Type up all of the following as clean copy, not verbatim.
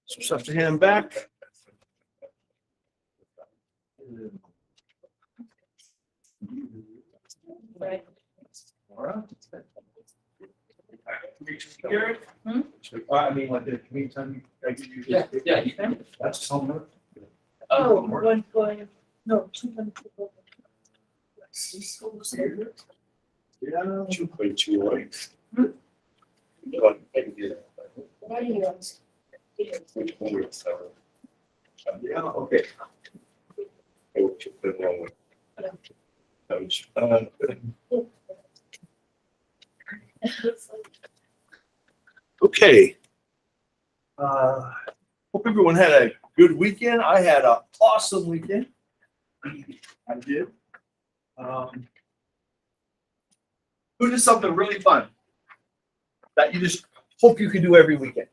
some stuff to hand back. I mean, like the meantime, I give you. Yeah, you can. That's somewhere. Oh, one going, no, 200. Yeah. 2.2. Yeah, okay. Okay. Hope everyone had a good weekend. I had an awesome weekend. I did. Who did something really fun that you just hope you can do every weekend?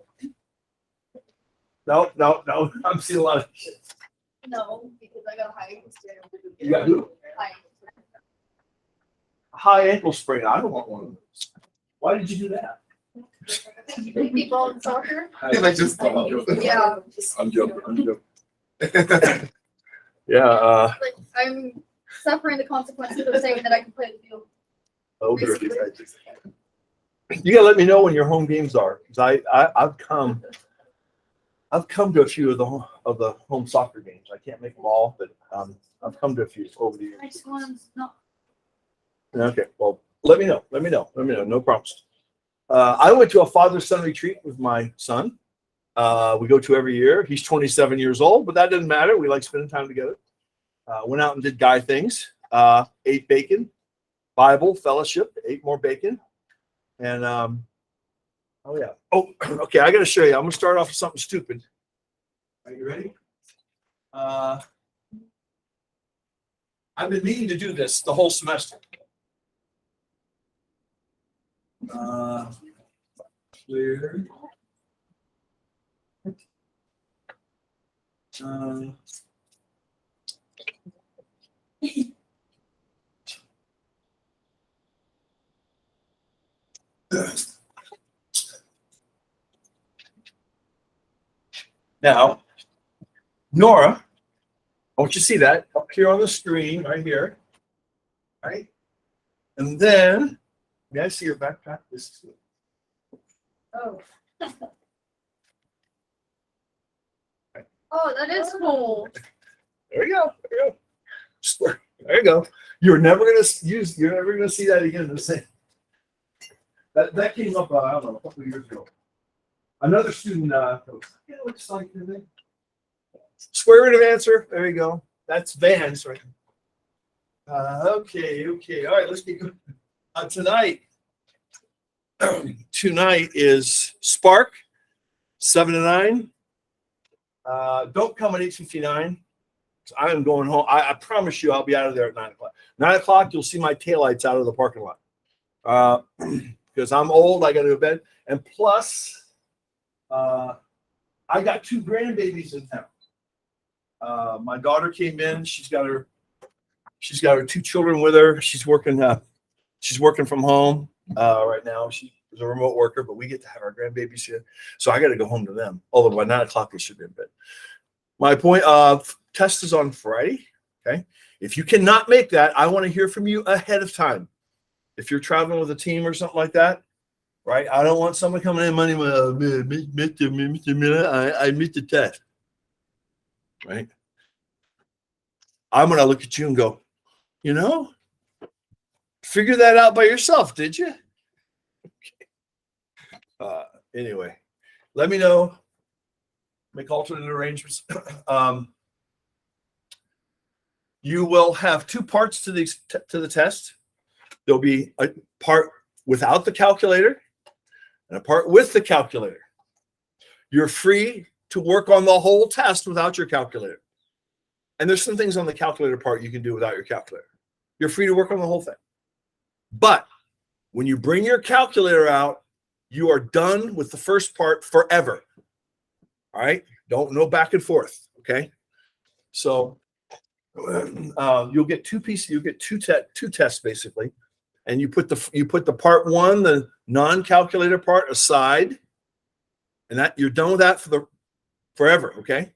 No. I'm seeing a lot of shit. No, because I got high. You got who? High ankle sprain. I don't want one of those. Why did you do that? People in soccer? I just thought. Yeah. I'm joking. Yeah. Like, I'm suffering the consequences of saying that I can play the field. Okay. You gotta let me know when your home games are, because I've come to a few of the home soccer games. I can't make them all, but I've come to a few over the years. I just want to not. Okay, well, let me know. No problems. I went to a father-son retreat with my son. We go to every year. He's 27 years old, but that doesn't matter. We like spending time together. Went out and did guy things. Ate bacon, Bible, fellowship, ate more bacon. And oh yeah. Oh, okay, I got to show you. I'm going to start off with something stupid. Are you ready? I've been meaning to do this the whole semester. Clear. Now, Nora, I want you to see that up here on the screen, right here. Right? And then, may I see your backpack? This is good. Oh. Oh, that is cool. There you go. There you go. You're never gonna see that again. The same. That came up, I don't know, a couple of years ago. Another student goes, yeah, it looks like the square root of answer. There you go. That's Vans, right? Okay. All right, let's get going. Tonight is Spark, 7 to 9. Don't come at 8:59. I am going home. I promise you I'll be out of there at 9 o'clock. 9 o'clock, you'll see my taillights out of the parking lot. Because I'm old, I got to go to bed. And plus, I got 2 grandbabies in town. My daughter came in. She's got her 2 children with her. She's working from home right now. She is a remote worker, but we get to have our grandbabies here. So I got to go home to them. Although by 9 o'clock they should be in bed. My point of test is on Friday. Okay. If you cannot make that, I want to hear from you ahead of time. If you're traveling with a team or something like that, right? I don't want someone coming in Monday. Mr. Miller, I missed the test. Right? I'm going to look at you and go, figure that out by yourself, did you? Okay. Anyway, let me know. Make alternate arrangements. You will have 2 parts to the test. There'll be a part without the calculator and a part with the calculator. You're free to work on the whole test without your calculator. And there's some things on the calculator part you can do without your calculator. You're free to work on the whole thing. But when you bring your calculator out, you are done with the first part forever. All right? No back and forth. Okay? So you'll get 2 pieces. You get 2 tests basically. And you put the part 1, the non-calculator part, aside, and that you're done with that forever, okay?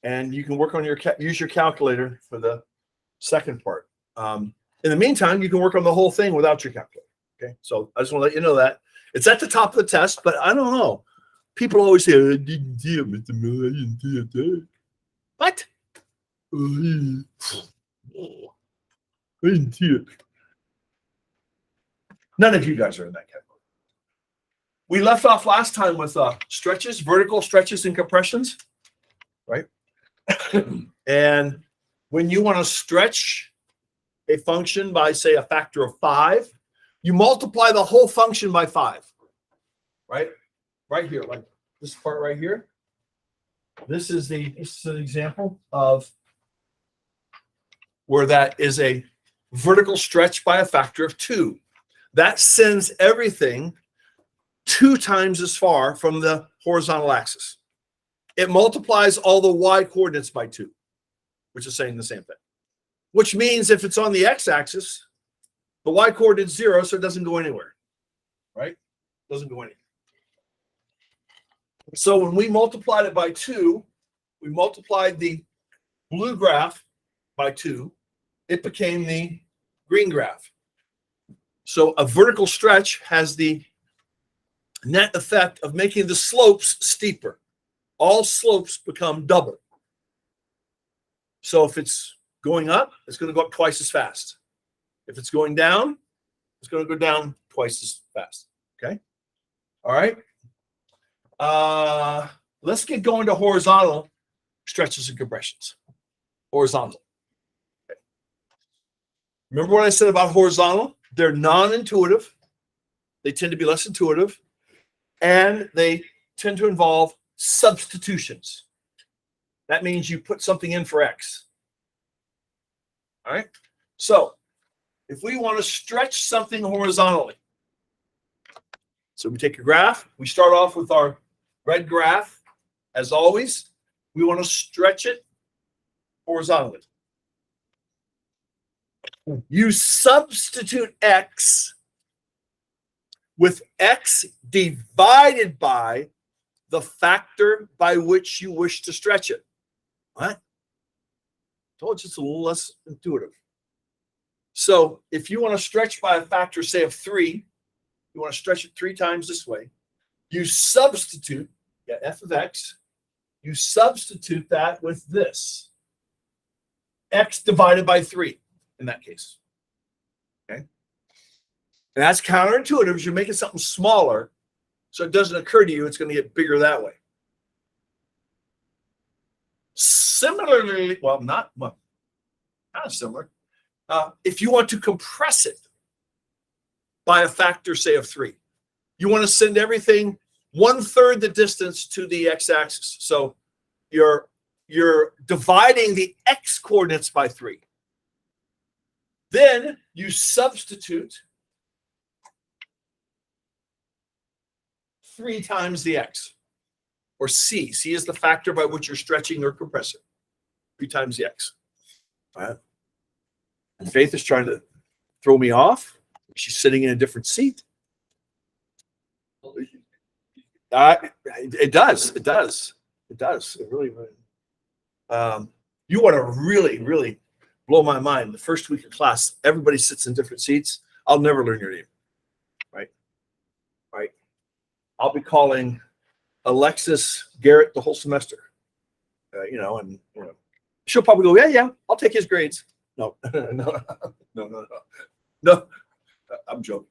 And you can work on use your calculator for the second part. In the meantime, you can work on the whole thing without your calculator, okay? So I just want to let you know that. It's at the top of the test, but I don't know. People always say, I didn't see it, Mr. Miller. I didn't see it. What? I didn't see it. None of you guys are in that category. We left off last time with stretches, vertical stretches and compressions, right? And when you want to stretch a function by, say, a factor of 5, you multiply the whole function by 5, right? Right here, like this part right here. This is an example of where that is a vertical stretch by a factor of 2. That sends everything 2 times as far from the horizontal axis. It multiplies all the y coordinates by 2, which is saying the same thing. Which means if it's on the x-axis, the y coordinate's 0, so it doesn't go anywhere, right? Doesn't go anywhere. So when we multiplied it by 2, we multiplied the blue graph by 2. It became the green graph. So a vertical stretch has the net effect of making the slopes steeper. All slopes become double. So if it's going up, it's going to go up twice as fast. If it's going down, it's going to go down twice as fast. Okay? All right? Let's get going to horizontal stretches and compressions. Horizontal. Okay. Remember what I said about horizontal? They're non-intuitive. They tend to be less intuitive. And they tend to involve substitutions. That means you put something in for x. All right? So, if we want to stretch something horizontally, so we take a graph. We start off with our red graph. As always, we want to stretch it horizontally. You substitute x with x divided by the factor by which you wish to stretch it. What? Told you it's a little less intuitive. So if you want to stretch by a factor, say, of 3, you want to stretch it 3 times this way, you substitute, f of x, you substitute that with this. X divided by 3 in that case. Okay? And that's counterintuitive. You're making something smaller, so it doesn't occur to you it's going to get bigger that way. Similarly, not similar. If you want to compress it by a factor, say, of 3, you want to send everything 1/3 the distance to the x-axis. So you're dividing the x coordinates by 3. Then you substitute 3 times the x, or c. C is the factor by which you're stretching or compressing. 3 times the x. All right. And Faith is trying to throw me off. She's sitting in a different seat. It does. It does. It does. It really. You want to really blow my mind. The first week of class, everybody sits in different seats. I'll never learn your name. Right. I'll be calling Alexis Garrett the whole semester. She'll probably go, yeah, I'll take his grades. No. I'm joking.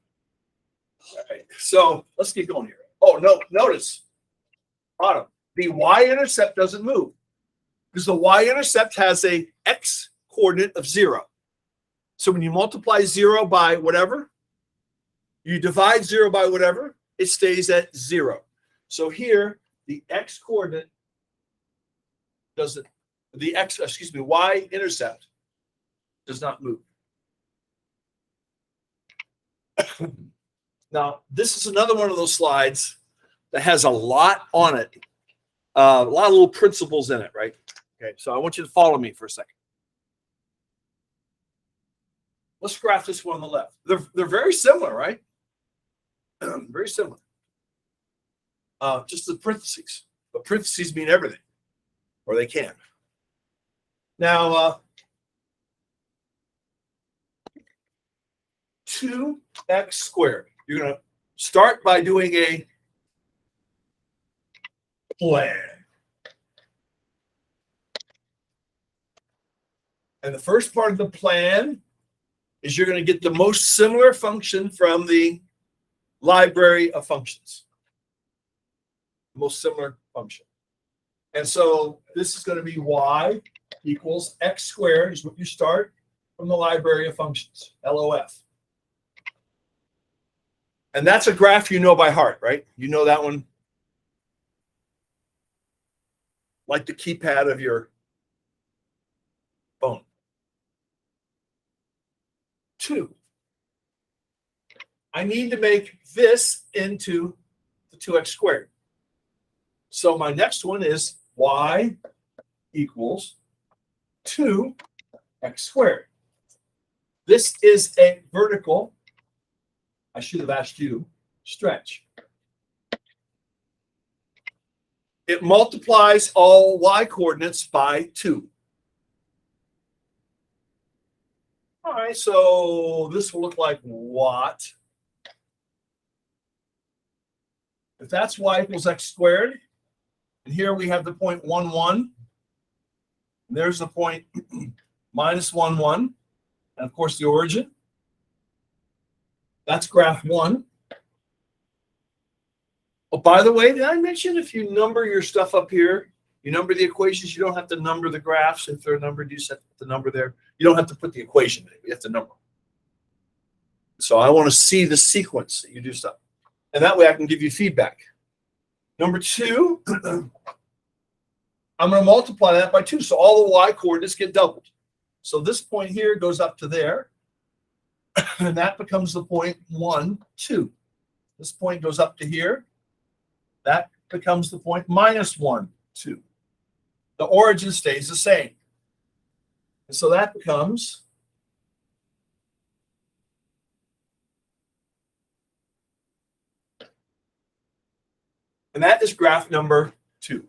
All right. So let's get going here. Oh, no, notice, bottom, the y-intercept doesn't move because the y-intercept has a x coordinate of 0. So when you multiply 0 by whatever, you divide 0 by whatever, it stays at 0. So here, the x coordinate doesn't, y-intercept does not move. Now, this is another one of those slides that has a lot on it, a lot of little principles in it, right? Okay, so I want you to follow me for a second. Let's graph this one on the left. They're very similar, right? Very similar. Just the parentheses. But parentheses mean everything, or they can. Now, 2x squared. You're going to start by doing a plan. And the first part of the plan is you're going to get the most similar function from the library of functions. Most similar function. And so this is going to be y equals x squared is what you start from the library of functions, LOF. And that's a graph you know by heart, right? You know that one like the keypad of your phone. 2. I need to make this into the 2x squared. So my next one is y equals 2x squared. This is a vertical, I should have asked you, stretch. It multiplies all y coordinates by 2. All right, so this will look like what? If that's y equals x squared, and here we have the point 1, 1, and there's the point minus 1, 1, and of course the origin. That's graph 1. Oh, by the way, did I mention if you number your stuff up here, you number the equations, you don't have to number the graphs. If they're numbered, you set the number there. You don't have to put the equation in. You have to number them. So I want to see the sequence that you do stuff. And that way I can give you feedback. Number 2, I'm going to multiply that by 2. So all the y coordinates get doubled. So this point here goes up to there. And that becomes the point 1, 2. This point goes up to here. That becomes the point minus 1, 2. The origin stays the same. And so that becomes and that is graph number 2.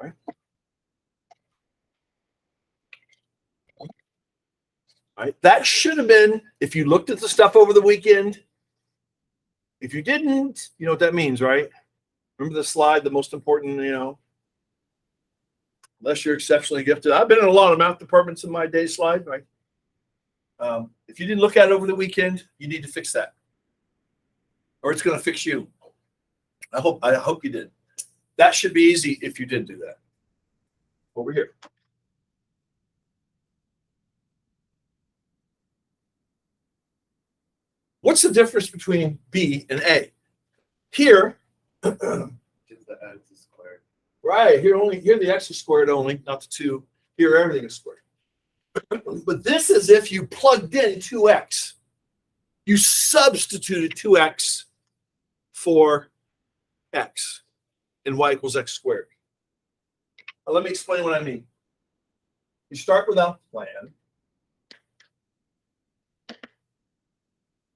Right? Right? That should have been, if you looked at the stuff over the weekend. If you didn't, you know what that means, right? Remember the slide, the most important, unless you're exceptionally gifted. I've been in a lot of math departments in my day slide, right? If you didn't look at it over the weekend, you need to fix that. Or it's going to fix you. I hope you did. That should be easy if you did do that. Over here. What's the difference between B and A? Here, right, here the x is squared only, not the 2. Here everything is squared. But this is if you plugged in 2x. You substituted 2x for x and y equals x squared. Now let me explain what I mean. You start without the plan.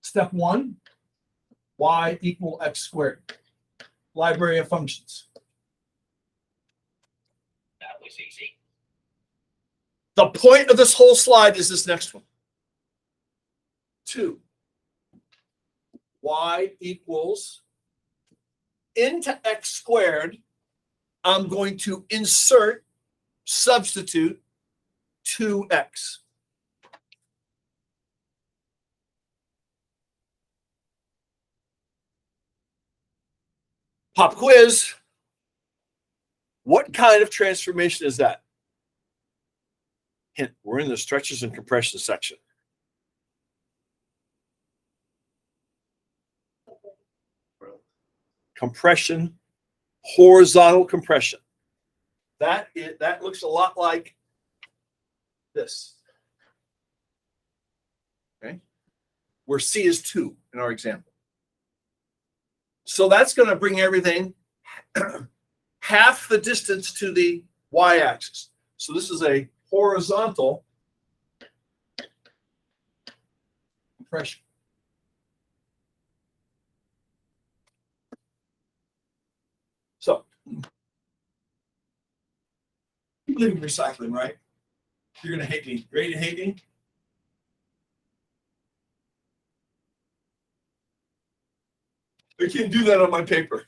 Step 1, y equal x squared. Library of functions. That was easy. The point of this whole slide is this next one. 2. Y equals into x squared. I'm going to substitute 2x. Pop quiz. What kind of transformation is that? Hint, we're in the stretches and compression section. Compression, horizontal compression. That looks a lot like this. Okay, where C is 2 in our example. So that's going to bring everything half the distance to the y-axis. So this is a horizontal compression. You believe in recycling, right? You're gonna hate me. Ready to hate me? I can't do that on my paper.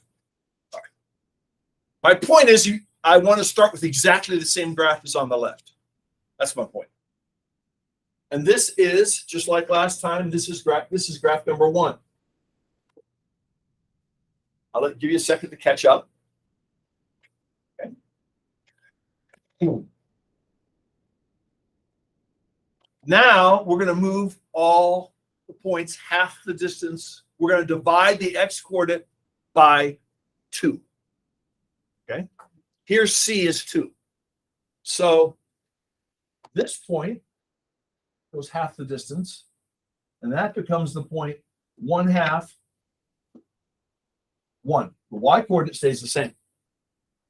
Sorry. My point is, I want to start with exactly the same graph as on the left. That's my point. And this is just like last time. This is graph number 1. I'll give you a second to catch up. Okay. Now we're going to move all the points half the distance. We're going to divide the x-coordinate by 2. Okay. Here C is 2. So this point goes half the distance, and that becomes the point 1/2, 1. The y-coordinate stays the same.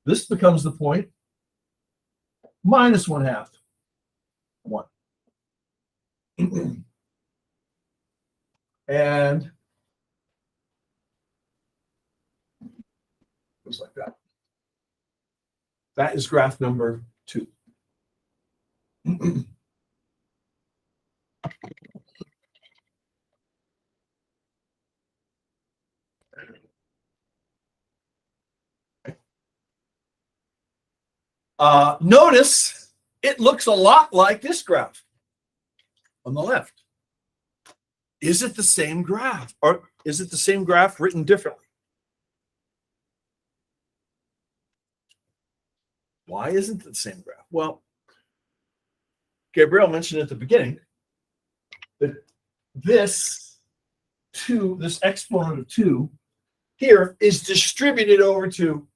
This becomes the point minus 1/2, 1. And goes like that. That is graph number 2. Notice it looks a lot like this graph on the left. Is it the same graph, or is it the same graph written differently? Why isn't it the same graph? Well, Gabriel mentioned at the beginning that this exponent of 2 here is distributed over to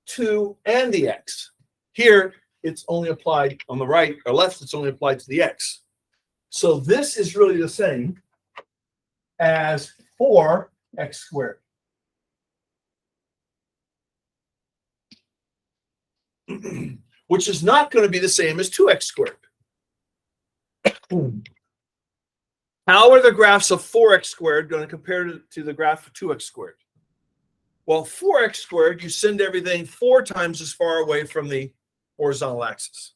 2 and the x. Here, it's only applied on the right or left, it's only applied to the x. So this is really the same as 4x squared. Which is not going to be the same as 2x squared. How are the graphs of 4x squared going to compare to the graph of 2x squared? Well, 4x squared, you send everything 4 times as far away from the horizontal axis.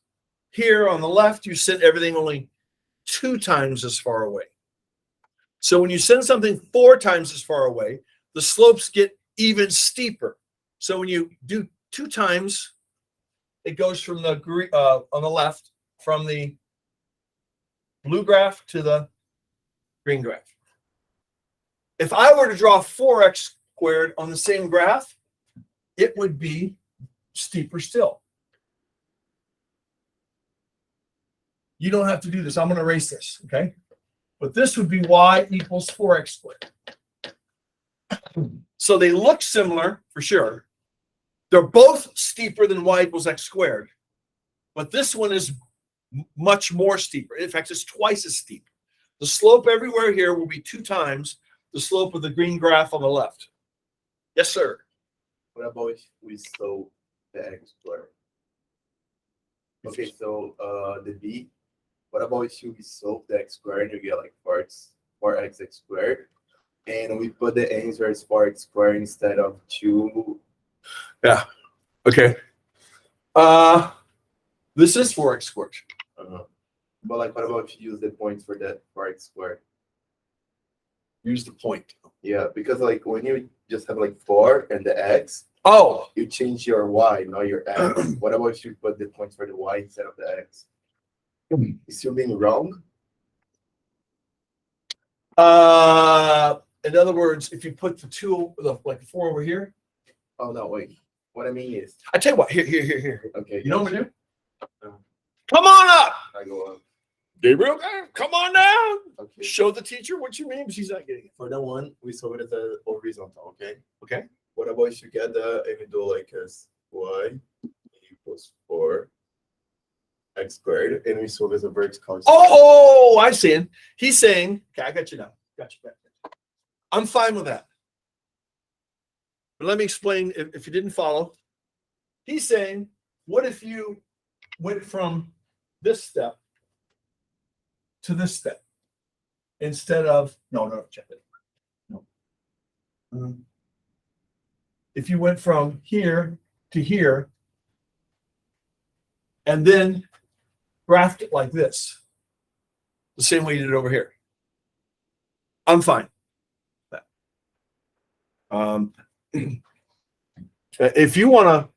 Here on the left, you send everything only 2 times as far away. So when you send something 4 times as far away, the slopes get even steeper. So when you do 2 times, it goes from the on the left, from the blue graph to the green graph. If I were to draw 4x squared on the same graph, it would be steeper still. You don't have to do this. I'm going to erase this, okay? But this would be y equals 4x squared. So they look similar for sure. They're both steeper than y equals x squared. But this one is much more steeper. In fact, it's twice as steep. The slope everywhere here will be 2 times the slope of the green graph on the left. Yes, sir. What about if we solve the x squared? Okay, so the b. What about if we solve the x squared and you get like 4x squared, and we put the answer as 4x squared instead of 2? Yeah. Okay. This is 4x squared. But like, what about if you use the points for that 4x squared? Use the point. Yeah, because like when you just have like 4 and the x, Oh, you change your y, not your x. What about if you put the points for the y instead of the x? Is still being wrong? in other words, if you put the 2, like 4 over here, Oh no, wait. What I mean is, I tell you what, here. okay. You know what we do? Come on up, I go up. Gabriel. Come on down. Okay. Show the teacher what you mean, but she's not getting it. For that one, we solve it as a horizontal, okay? Okay. What about if you get the and we do like as y equals 4x squared, and we solve as a vertical? Oh, I see it. He's saying, okay, I got you now. Got you back. I'm fine with that. But let me explain if you didn't follow. He's saying, what if you went from this step to this step instead of, no, check it. No. If you went from here to here and then graphed it like this, the same way you did it over here. I'm fine. If you want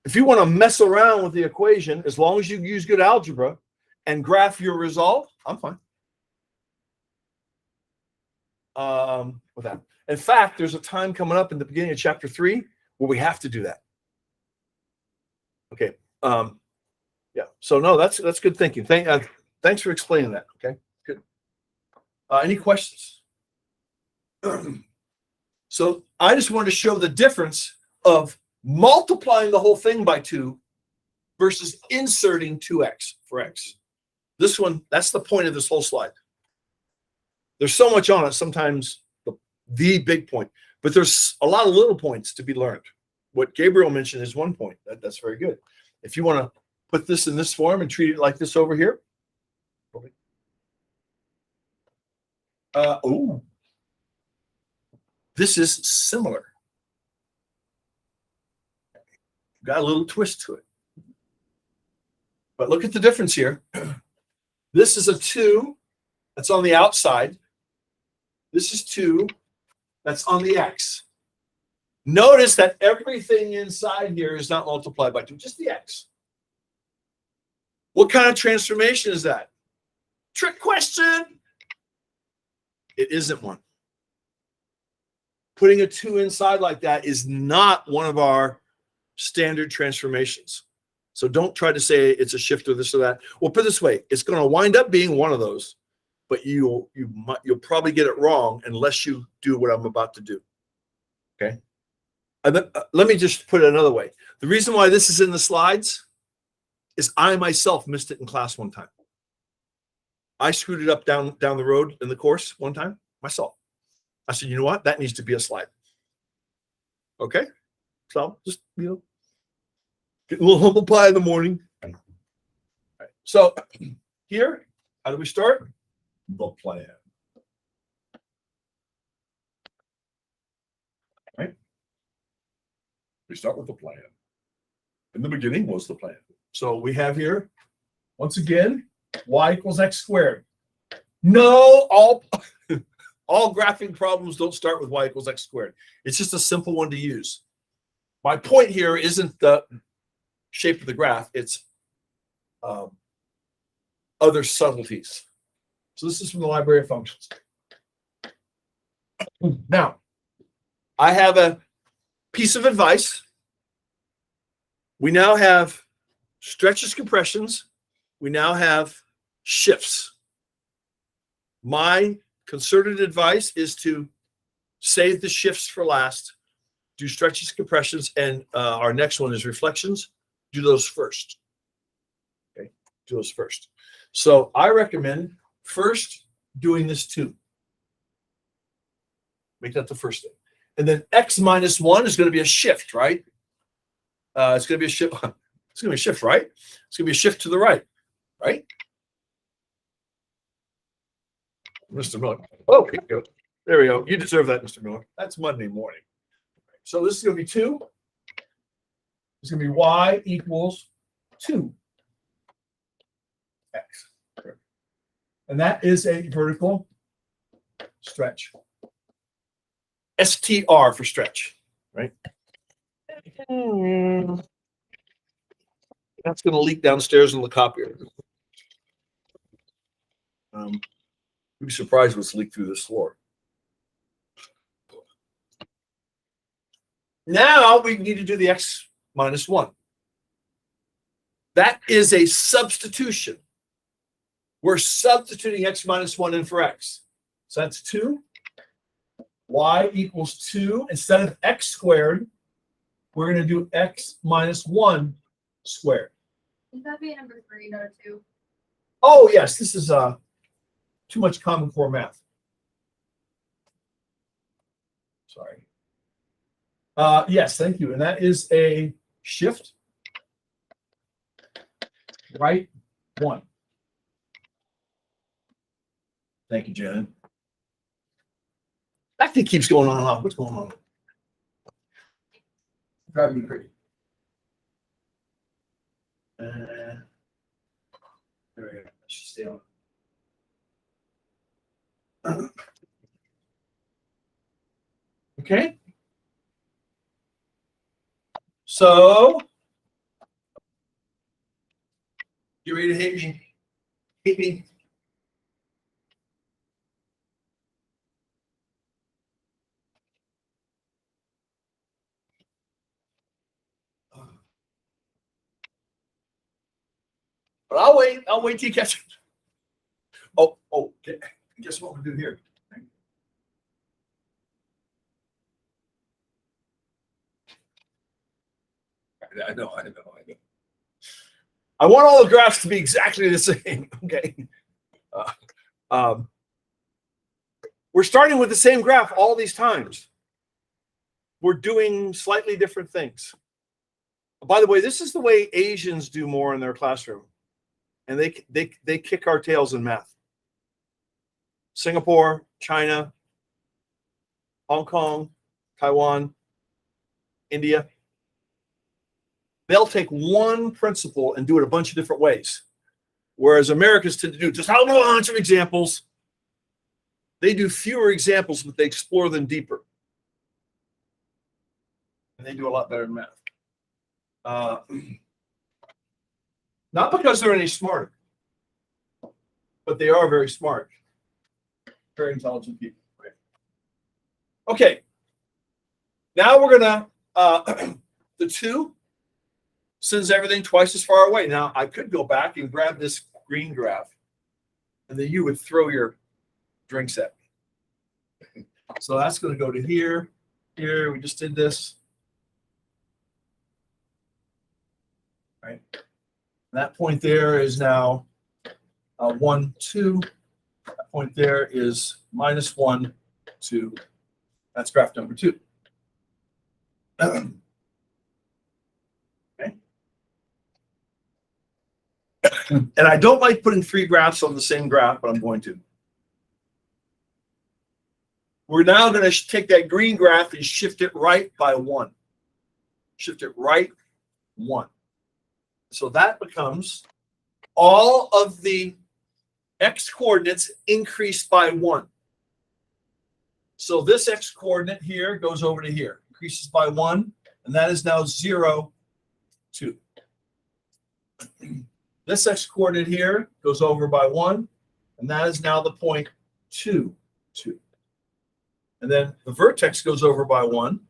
to mess around with the equation, as long as you use good algebra and graph your result, I'm fine. With that. In fact, there's a time coming up in the beginning of chapter 3 where we have to do that. Okay. Yeah. So no, that's good thinking. Thanks for explaining that. Okay. Good. Any questions? So I just wanted to show the difference of multiplying the whole thing by 2 versus inserting 2x for x. This one, that's the point of this whole slide. There's so much on it, sometimes the big point, but there's a lot of little points to be learned. What Gabriel mentioned is one point. That's very good. If you want to put this in this form and treat it like this over here. This is similar. Got a little twist to it. But look at the difference here. This is a 2 that's on the outside. This is 2 that's on the x. Notice that everything inside here is not multiplied by 2, just the x. What kind of transformation is that? Trick question. It isn't one. Putting a 2 inside like that is not one of our standard transformations. So don't try to say it's a shift or this or that. Well, put it this way, it's going to wind up being one of those, but you'll probably get it wrong unless you do what I'm about to do. Okay. Let me just put it another way. The reason why this is in the slides is I myself missed it in class one time. I screwed it up down the road in the course one time myself. I said, you know what? That needs to be a slide. Okay. So just, get a little humble pie in the morning. All right. So here, how do we start? The plan. Right? We start with the plan. In the beginning was the plan. So we have here, once again, y equals x squared. No, all graphing problems don't start with y equals x squared. It's just a simple one to use. My point here isn't the shape of the graph, it's other subtleties. So this is from the library of functions. Now, I have a piece of advice. We now have stretches, compressions. We now have shifts. My concerted advice is to save the shifts for last, do stretches, compressions, and our next one is reflections. Do those first. Okay, do those first. So I recommend first doing this 2. Make that the first thing. And then x minus 1 is going to be a shift, right? It's going to be a shift. It's going to be a shift, right? It's going to be a shift to the right, right? Mr. Miller. Oh, there we go. You deserve that, Mr. Miller. That's Monday morning. So this is going to be 2. It's going to be y equals 2 x. And that is a vertical stretch. STR for stretch, right? That's going to leak downstairs in the copier. You'd be surprised what's leaked through this floor. Now we need to do the x minus 1. That is a substitution. We're substituting x minus 1 in for x. So that's 2. Y equals 2. Instead of x squared, we're going to do x minus 1 squared. Should that be number 3, not a 2? Oh, yes. This is too much Common Core math. Sorry. Yes, thank you. And that is a shift right 1. Thank you, Janet. That thing keeps going on and on. What's going on? Driving me crazy. There we go. That should stay on. Okay. So, you ready to hate me? Hate me? But I'll wait. I'll wait till you catch it. Oh, okay. Guess what we'll do here? I know. I want all the graphs to be exactly the same. Okay. We're starting with the same graph all these times. We're doing slightly different things. By the way, this is the way Asians do more in their classroom, and they kick our tails in math. Singapore, China, Hong Kong, Taiwan, India. They'll take one principle and do it a bunch of different ways. Whereas Americans tend to do just a bunch of examples. They do fewer examples, but they explore them deeper. And they do a lot better in math. Not because they're any smarter, but they are very smart. Very intelligent people. Right? Okay. Now we're going to, the 2 sends everything twice as far away. Now, I could go back and grab this green graph, and then you would throw your drinks at me. So that's going to go to here. Here, we just did this. Right. That point there is now 1, 2. That point there is -1, 2. That's graph number 2. Okay. And I don't like putting 3 graphs on the same graph, but I'm going to. We're now going to take that green graph and shift it right by 1. Shift it right 1. So that becomes all of the x coordinates increased by 1. So this x coordinate here goes over to here, increases by 1, and that is now 0, 2. This x coordinate here goes over by 1, and that is now the point 2, 2. And then the vertex goes over by 1,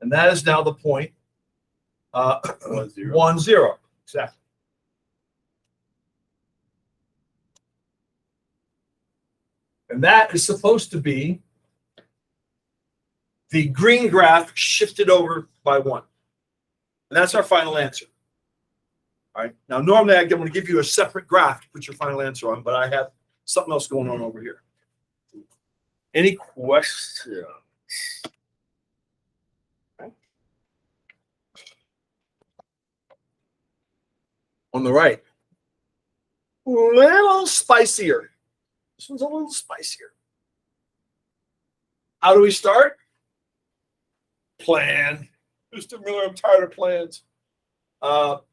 and that is now the point 1, 0. 1, 0. Exactly. And that is supposed to be the green graph shifted over by 1. And that's our final answer. All right. Now, normally I'm going to give you a separate graph to put your final answer on, but I have something else going on over here. Any questions? Okay. On the right, a little spicier. This one's a little spicier. How do we start? Plan. Mr. Miller, I'm tired of plans.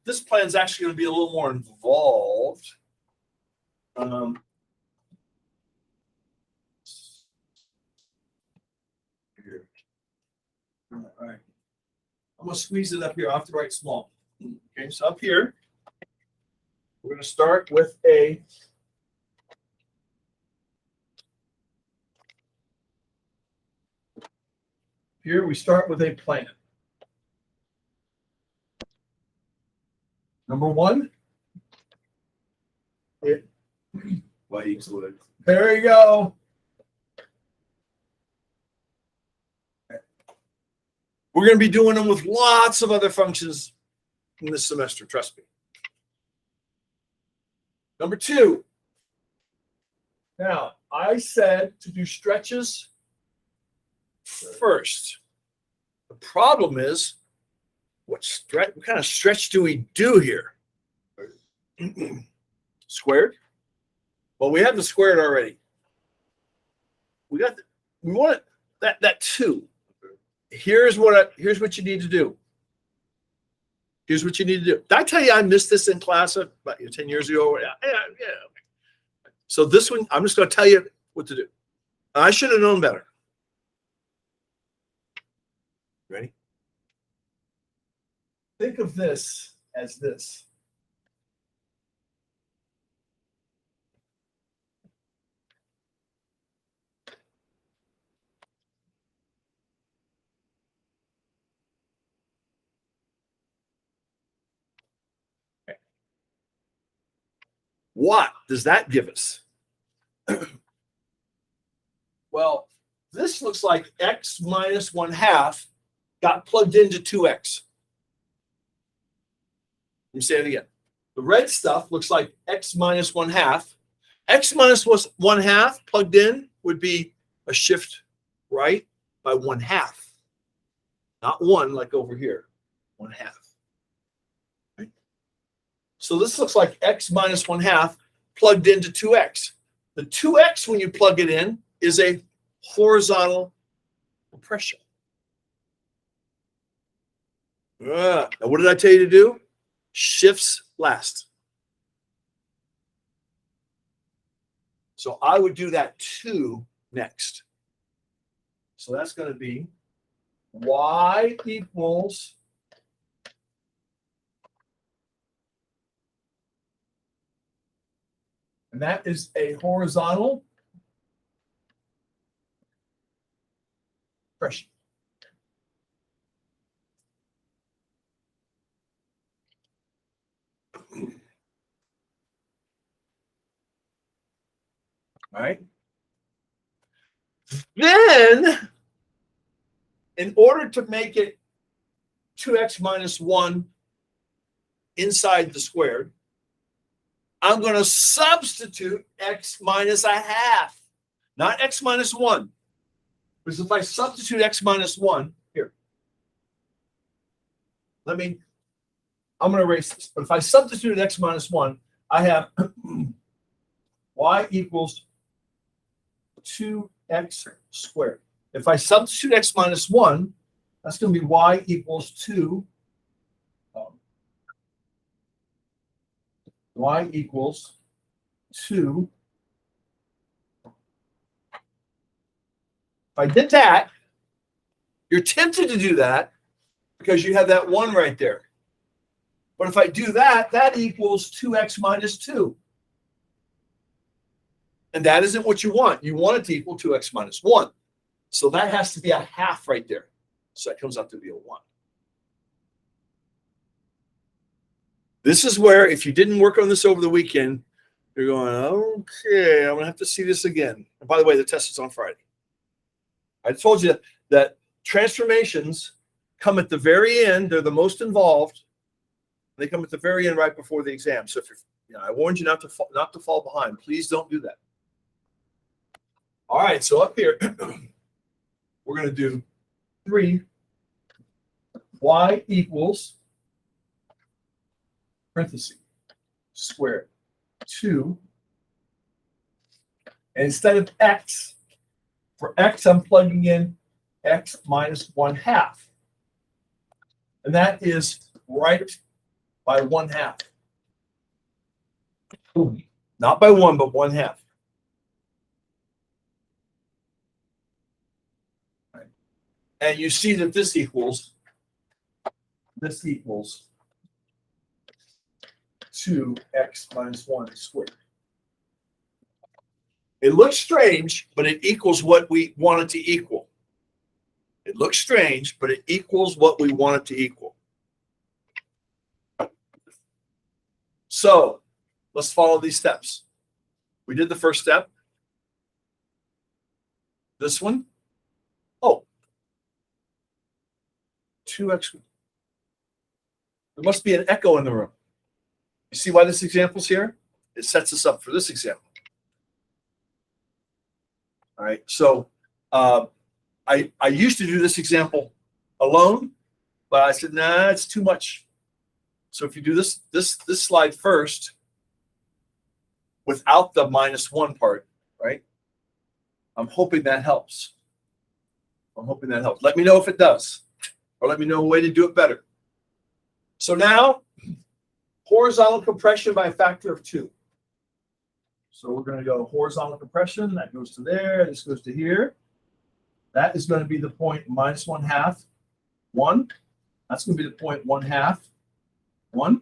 This plan is actually going to be a little more involved. Here. All right. I'm going to squeeze it up here. I have to write small. Okay, so up here, we're going to start with a here we start with a plan. Number 1, Y equals. there you go. We're going to be doing them with lots of other functions in this semester, trust me. Number 2. Now, I said to do stretches first. The problem is, what kind of stretch do we do here? Squared? Well, we have the squared already. We want that 2. Here's what you need to do. Here's what you need to do. Did I tell you I missed this in class about 10 years ago? Yeah. So this one, I'm just going to tell you what to do. I should have known better. Ready? Think of this as this. What does that give us? Well, this looks like x minus 1/2 got plugged into 2x. Let me say it again. The red stuff looks like x minus 1/2. X minus 1/2 plugged in would be a shift right by 1/2. Not 1 like over here, 1/2. Right? So this looks like x minus 1/2 plugged into 2x. The 2x, when you plug it in, is a horizontal compression. Now, what did I tell you to do? Shifts last. So I would do that 2 next. So that's going to be y equals and that is a horizontal pressure. All right. Then, in order to make it 2x minus 1 inside the squared, I'm going to substitute x minus 1/2, not x minus 1. Because if I substitute x minus 1, here, I'm going to erase this. But if I substitute x minus 1, I have y equals 2x squared. If I substitute x minus 1, that's going to be y equals 2. Y equals 2. If I did that, you're tempted to do that because you have that 1 right there. But if I do that, that equals 2x minus 2. And that isn't what you want. You want it to equal 2x minus 1. So that has to be 1/2 right there. So that comes out to be a 1. This is where, if you didn't work on this over the weekend, you're going, okay, I'm going to have to see this again. And by the way, the test is on Friday. I told you that transformations come at the very end. They're the most involved. They come at the very end right before the exam. So if you're, I warned you not to fall behind. Please don't do that. All right, so up here, we're going to do 3 y equals parentheses squared 2. And instead of x, for x, I'm plugging in x minus 1/2. And that is right by 1/2. Not by 1, but 1/2. Right. And you see that this equals 2x minus 1 squared. It looks strange, but it equals what we want it to equal. It looks strange, but it equals what we want it to equal. So let's follow these steps. We did the first step. This one. Oh. 2x. There must be an echo in the room. You see why this example's here? It sets us up for this example. All right. So I used to do this example alone, but I said, nah, it's too much. So if you do this slide first without the minus 1 part, right? I'm hoping that helps. Let me know if it does, or let me know a way to do it better. So now, horizontal compression by a factor of 2. So we're going to go horizontal compression. That goes to there. This goes to here. That is going to be the point minus 1/2, 1. That's going to be the point 1/2, 1.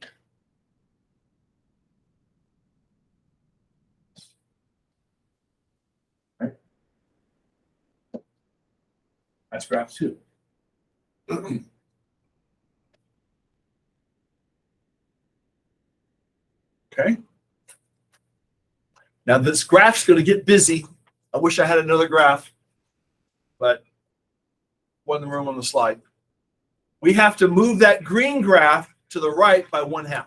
Right. That's graph 2. Okay. Now this graph's going to get busy. I wish I had another graph, but wasn't room on the slide. We have to move that green graph to the right by 1/2.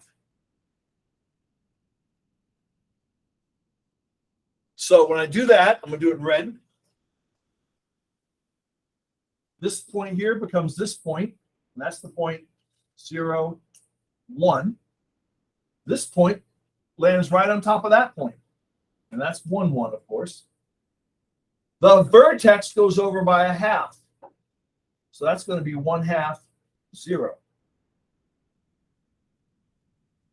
So when I do that, I'm going to do it in red. This point here becomes this point, and that's the point 0, 1. This point lands right on top of that point, and that's 1, 1, of course. The vertex goes over by 1/2. So that's going to be 1/2, 0.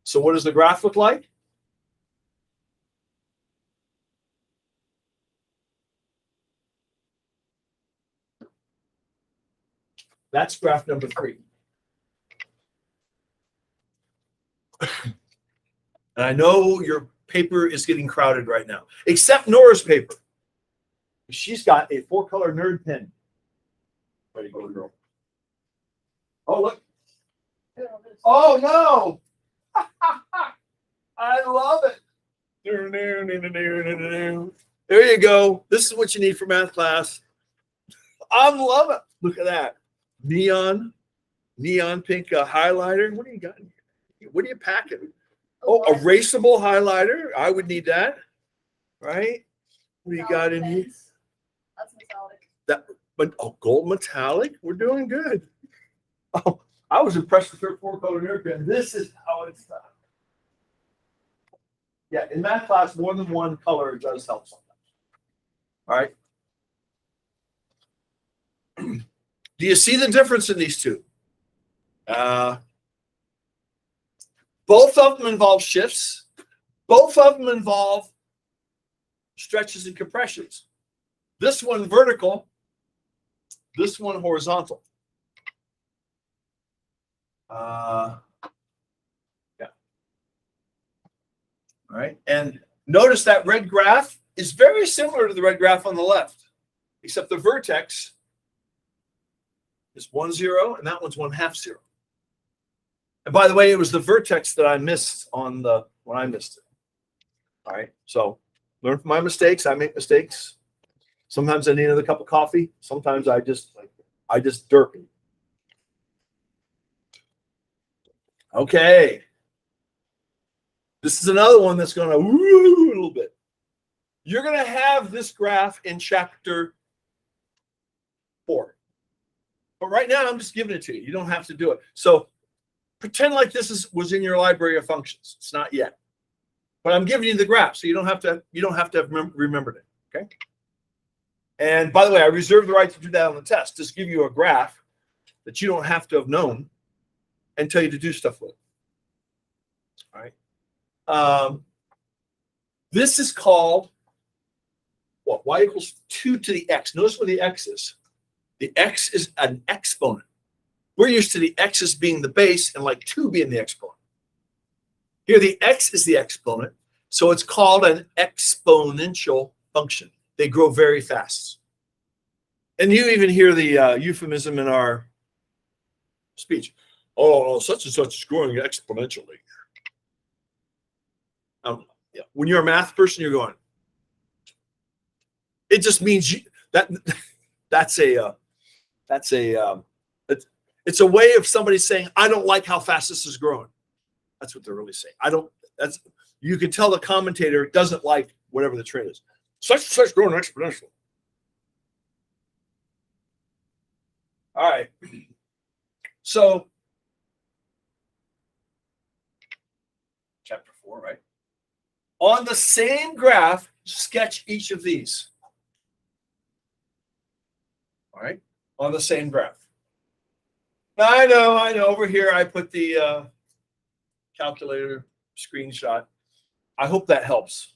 So what does the graph look like? That's graph number 3. And I know your paper is getting crowded right now, except Nora's paper. She's got a 4-color nerd pen. Ready to go, girl. Oh, look. Oh, no. I love it. There you go. This is what you need for math class. I love it. Look at that. Neon pink highlighter. What do you got in here? What are you packing? Oh, erasable highlighter. I would need that. Right? What do you got in here? That's metallic. But gold metallic. We're doing good. Oh, I was impressed with her 4-color nerd pen. This is how it's done. Yeah, in math class, more than one color does help sometimes. All right. Do you see the difference in these two? Both of them involve shifts. Both of them involve stretches and compressions. This one vertical, this one horizontal. Yeah. All right. And notice that red graph is very similar to the red graph on the left, except the vertex is 1, 0, and that one's 1/2, 0. And by the way, it was the vertex that I missed on when I missed it. All right. So learn from my mistakes. I make mistakes. Sometimes I need another cup of coffee. Sometimes I just derp. Okay. This is another one that's going to woo a little bit. You're going to have this graph in chapter 4. But right now, I'm just giving it to you. You don't have to do it. So pretend like this was in your library of functions. It's not yet. But I'm giving you the graph, so you don't have to have remembered it. Okay. And by the way, I reserve the right to do that on the test. Just give you a graph that you don't have to have known and tell you to do stuff with. All right. This is called what? Y equals 2 to the x. Notice where the x is. The x is an exponent. We're used to the x's being the base and like 2 being the exponent. Here, the x is the exponent, so it's called an exponential function. They grow very fast. And you even hear the euphemism in our speech. Oh, such and such is growing exponentially. Yeah. When you're a math person, you're going. It just means it's a way of somebody saying, I don't like how fast this is growing. That's what they're really saying. You can tell the commentator doesn't like whatever the trend is. Such and such growing exponentially. All right. So, chapter 4, right? On the same graph, sketch each of these. All right. On the same graph. I know. Over here, I put the calculator screenshot. I hope that helps.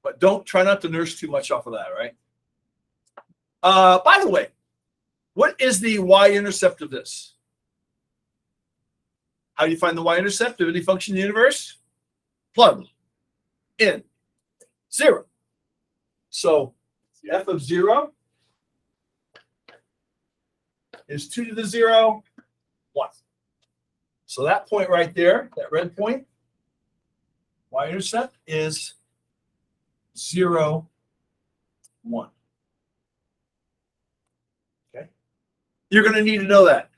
But try not to nurse too much off of that, right? By the way, what is the y-intercept of this? How do you find the y-intercept of any function in the universe? Plug in 0. So f of 0 is 2 to the 0, 1. So that point right there, that red point, y-intercept is 0, 1. Okay. You're going to need to know that.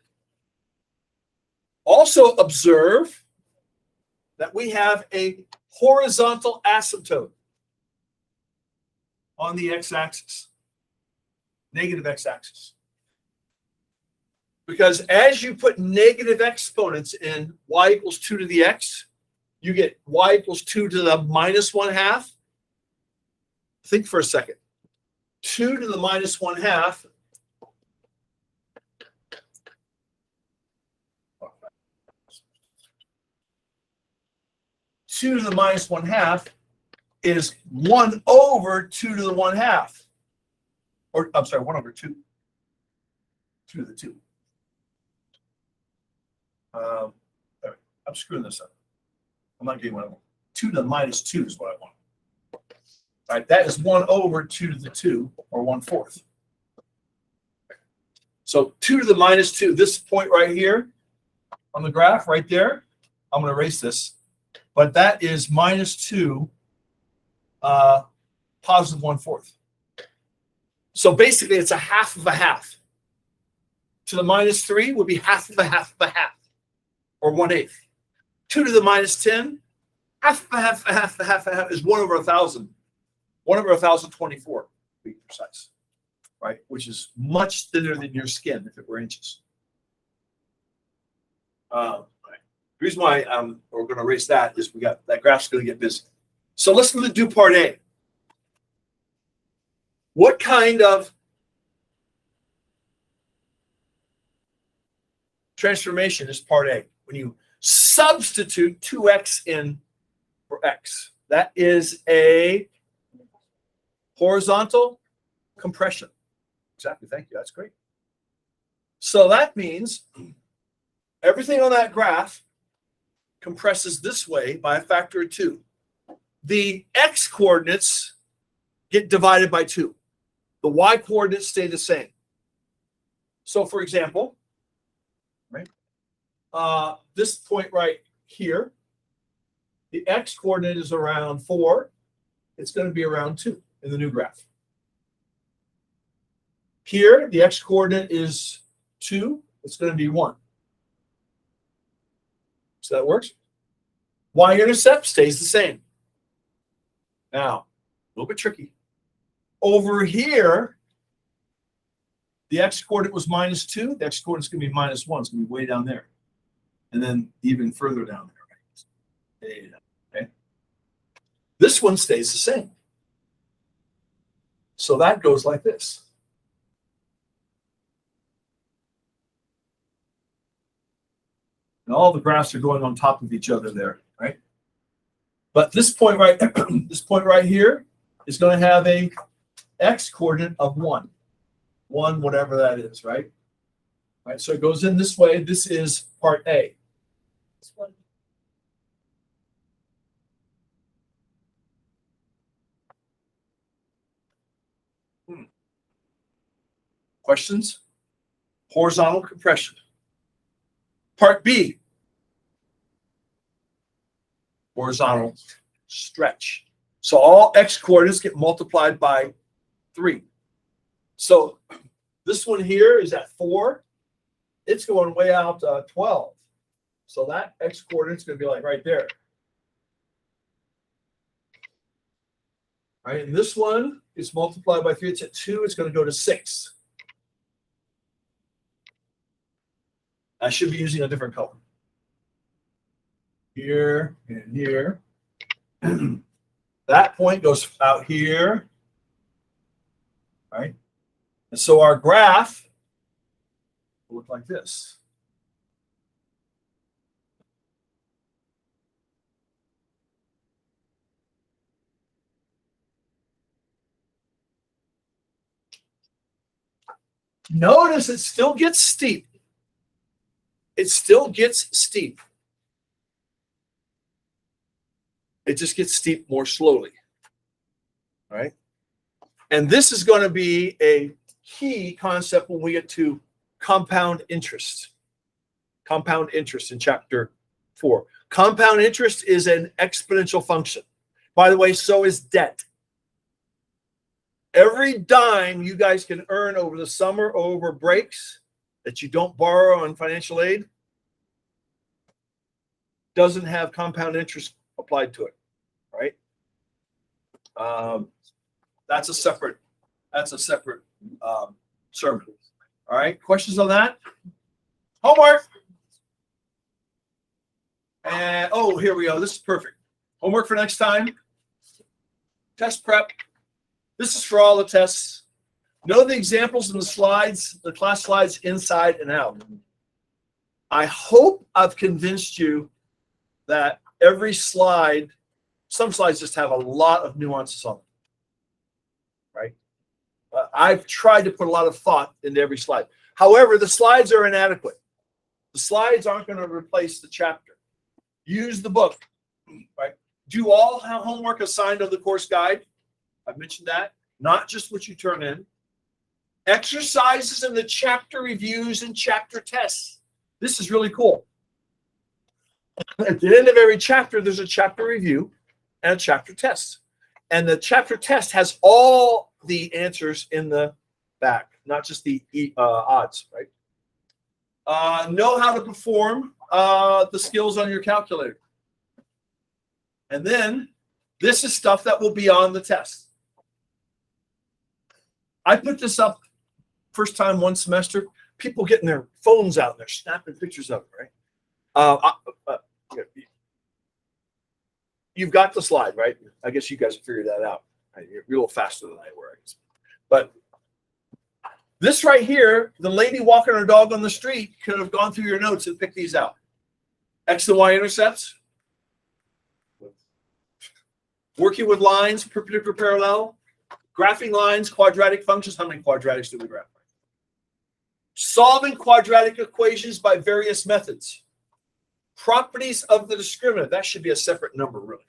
Also observe that we have a horizontal asymptote on the x-axis, negative x-axis. Because as you put negative exponents in y equals 2 to the x, you get y equals 2 to the minus 1/2. Think for a second. 2 to the minus 1/2 2 to the minus 1/2 is 1 over 2 to the 1/2. Or, I'm sorry, 1 over 2. 2 to the 2. I'm screwing this up. I'm not getting what I want. 2 to the minus 2 is what I want. All right, that is 1 over 2 to the 2, or 1/4. So 2 to the minus 2, this point right here on the graph right there, I'm going to erase this, but that is minus 2, positive 1/4. So basically, it's a half of a half. To the minus 3 would be half of a half of a half, or 1/8. 2 to the minus 10, half of a half of a half of a half of a half is 1 over 1,000. 1 over 1,024, to be precise, right? Which is much thinner than your skin if it were inches. Right. The reason why we're going to erase that is we got that graph's going to get busy. So let's do part A. What kind of transformation is part A? When you substitute 2x in for x, that is a horizontal compression. Exactly. Thank you. That's great. So that means everything on that graph compresses this way by a factor of 2. The x coordinates get divided by 2. The y coordinates stay the same. So, for example, right, this point right here, the x coordinate is around 4. It's going to be around 2 in the new graph. Here, the x coordinate is 2. It's going to be 1. So that works. Y-intercept stays the same. Now, a little bit tricky. Over here, the x-coordinate was minus 2. The x-coordinate is going to be minus 1. It's going to be way down there. And then even further down there. Right? Okay. This one stays the same. So that goes like this. And all the graphs are going on top of each other there, right? But this point right, this point right here is going to have a x-coordinate of 1. 1, whatever that is, right? All right, so it goes in this way. This is part A. This one. Questions? Horizontal compression. Part B. Horizontal stretch. So all x coordinates get multiplied by 3. So this one here is at 4. It's going way out to 12. So that x coordinate is going to be like right there. All right, and this one is multiplied by 3. It's at 2. It's going to go to 6. I should be using a different color. Here and here. That point goes out here. Right? And so our graph will look like this. Notice it still gets steep. It still gets steep. It just gets steep more slowly. All right. And this is going to be a key concept when we get to compound interest. Compound interest in chapter 4. Compound interest is an exponential function. By the way, so is debt. Every dime you guys can earn over the summer or over breaks that you don't borrow on financial aid doesn't have compound interest applied to it, right? That's a separate sermon. All right, questions on that? Homework. And oh, here we go. This is perfect. Homework for next time. Test prep. This is for all the tests. Know the examples in the slides, the class slides inside and out. I hope I've convinced you that every slide, some slides just have a lot of nuances on them, right? I've tried to put a lot of thought into every slide. However, the slides are inadequate. The slides aren't going to replace the chapter. Use the book, right? Do all homework assigned on the course guide. I've mentioned that. Not just what you turn in. Exercises in the chapter reviews and chapter tests. This is really cool. At the end of every chapter, there's a chapter review and a chapter test. And the chapter test has all the answers in the back, not just the odds, right? Know how to perform the skills on your calculator. And then this is stuff that will be on the test. I put this up first time one semester. People getting their phones out and they're snapping pictures of it, right? You've got the slide, right? I guess you guys figured that out. You're a little faster than I were. But this right here, the lady walking her dog on the street could have gone through your notes and picked these out. X and Y intercepts. Working with lines, perpendicular parallel. Graphing lines, quadratic functions. How many quadratics do we graph? Solving quadratic equations by various methods. Properties of the discriminant. That should be a separate number, really.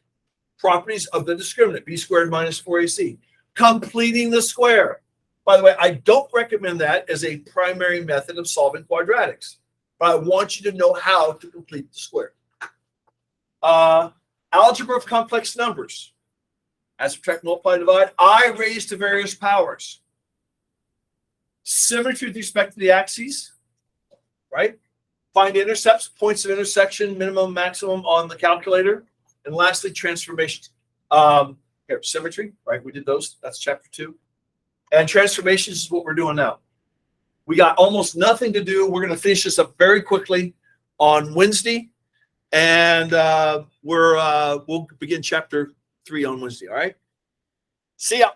Properties of the discriminant. B squared minus 4AC. Completing the square. By the way, I don't recommend that as a primary method of solving quadratics. But I want you to know how to complete the square. Algebra of complex numbers. Add, subtract, multiply, divide. I raised to various powers. Symmetry with respect to the axes. Right? Find intercepts, points of intersection, minimum, maximum on the calculator. And lastly, transformations. Here, symmetry, right? We did those. That's chapter 2. And transformations is what we're doing now. We got almost nothing to do. We're going to finish this up very quickly on Wednesday. And we'll begin chapter 3 on Wednesday, all right? See ya.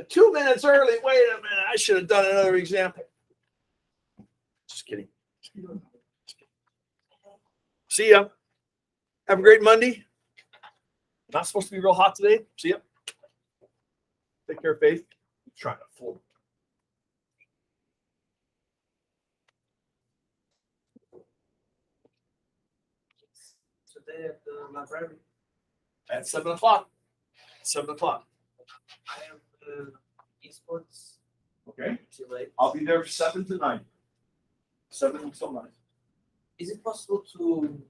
2 minutes early. Wait a minute. I should have done another example. Just kidding. See ya. Have a great Monday. Not supposed to be real hot today. See ya. Take care, Faith. I'm trying to fool. Today at the library. At 7 o'clock. 7 o'clock. I have esports Okay. till late. I'll be there 7 to 9. 7 until 9. Is it possible to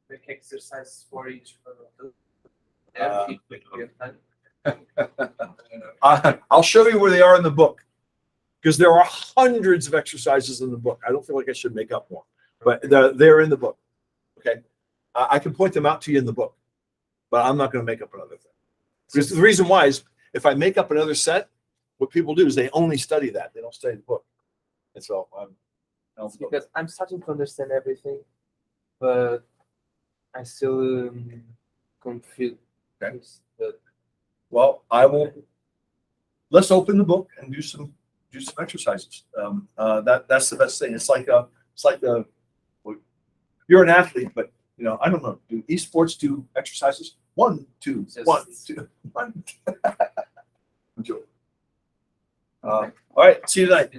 make exercise for each one of them? If we have time. I'll show you where they are in the book, because there are hundreds of exercises in the book. I don't feel like I should make up more, but they're in the book. Okay, I can point them out to you in the book, but I'm not going to make up another thing. Because the reason why is if I make up another set, what people do is they only study that. They don't study the book. And so Because I'm starting to understand everything, but I still confused. Okay. But well, I will. Let's open the book and do some exercises. That's the best thing. It's like you're an athlete, but I don't know. Do esports do exercises? 1, 2, Just- 1, 2, 1. All right, see you tonight.